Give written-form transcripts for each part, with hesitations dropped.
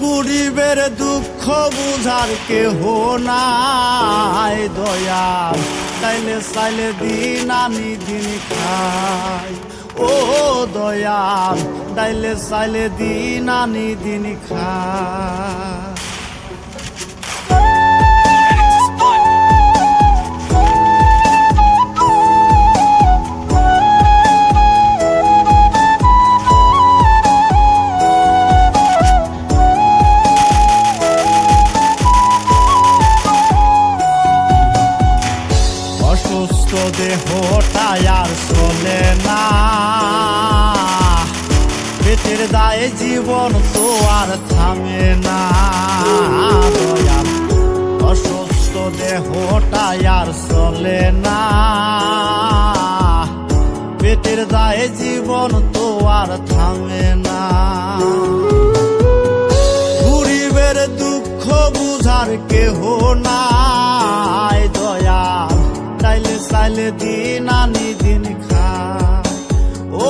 গরিবের দুঃখ বুঝার কেহ নাই দয়াল, চাইলে চাইলে দিন আনি দিন খাই। ও দয়াল, চাইলে চাইলে দিন আনি দিন খাই। অসুস্থ দেহটাই আর চলে না, পেটের দায়ে জীবন তো আর থামে না দয়াল। অসুস্থ দেহটাই আর চলে না, পেটের দায়ে জীবন তো আর থামে না। গরিবের দুঃখ বুঝার কেহ নাই দয়াল, চাইলে চাইলে দিন আনি দিন খাই। ও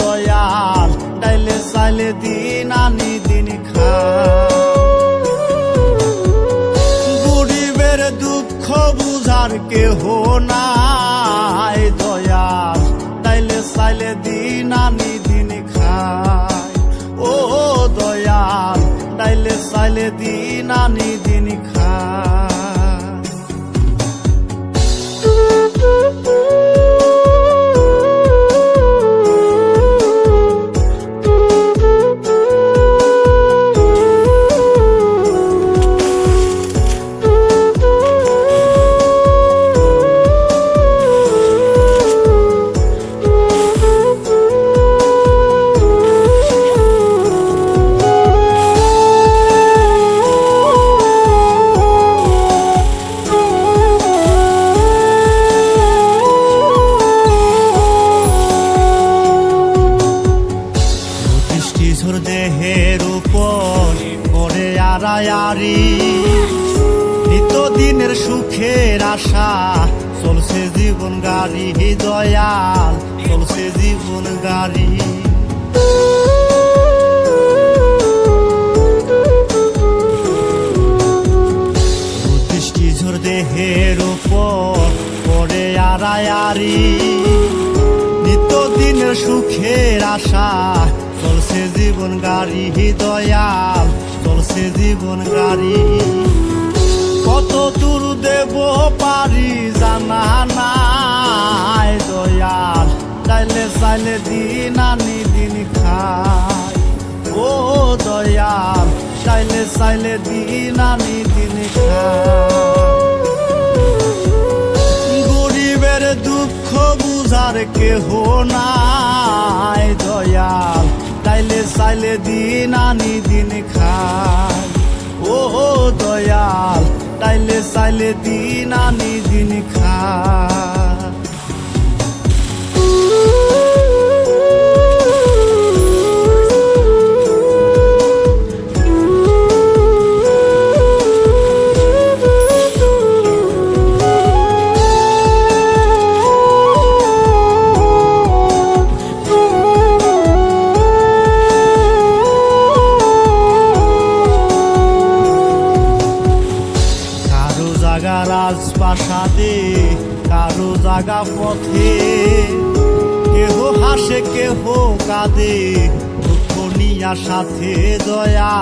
দয়াল, চাইলে চাইলে দিন আনি দিন খাই। গরিবের দুঃখ বুঝার কেহ নাই দয়াল, চাইলে চাইলে দিন আনি দিন খাই। ও দয়াল, চাইলে চাইলে দিন আনি দিন খাই। দেহের উপর করে আড়ায়ারি, নিত্যদিনের সুখের আশা চলছে জীবন গাড়ি দয়াল, চলছে জীবন গাড়ি। দৃষ্টিঝোর দেহের উপর করে আড়ায়ারি, নিত্যদিনের সুখের আশা চলছে জীবন গাড়ি দয়াল, চলছে জীবন গাড়ি। কত দূর দেব পারি জানা নাই দয়াল, চাইলে চাইলে দিন আনি দিন খাই। ও দয়াল, চাইলে চাইলে দিন আনি দিন খাই। গরিবের দুঃখ বুঝার কেহ নাই দয়াল, চাইলে চাইলে দিন আনি দিন খাই। ও দয়াল, চাইলে চাইলে দিন আনি দিন খাই। রাজপ্রাসাদে কারো জাগা পথে, কেহ হাসে কেহ কাঁদে দুঃখ নিয়া সাথে দয়া,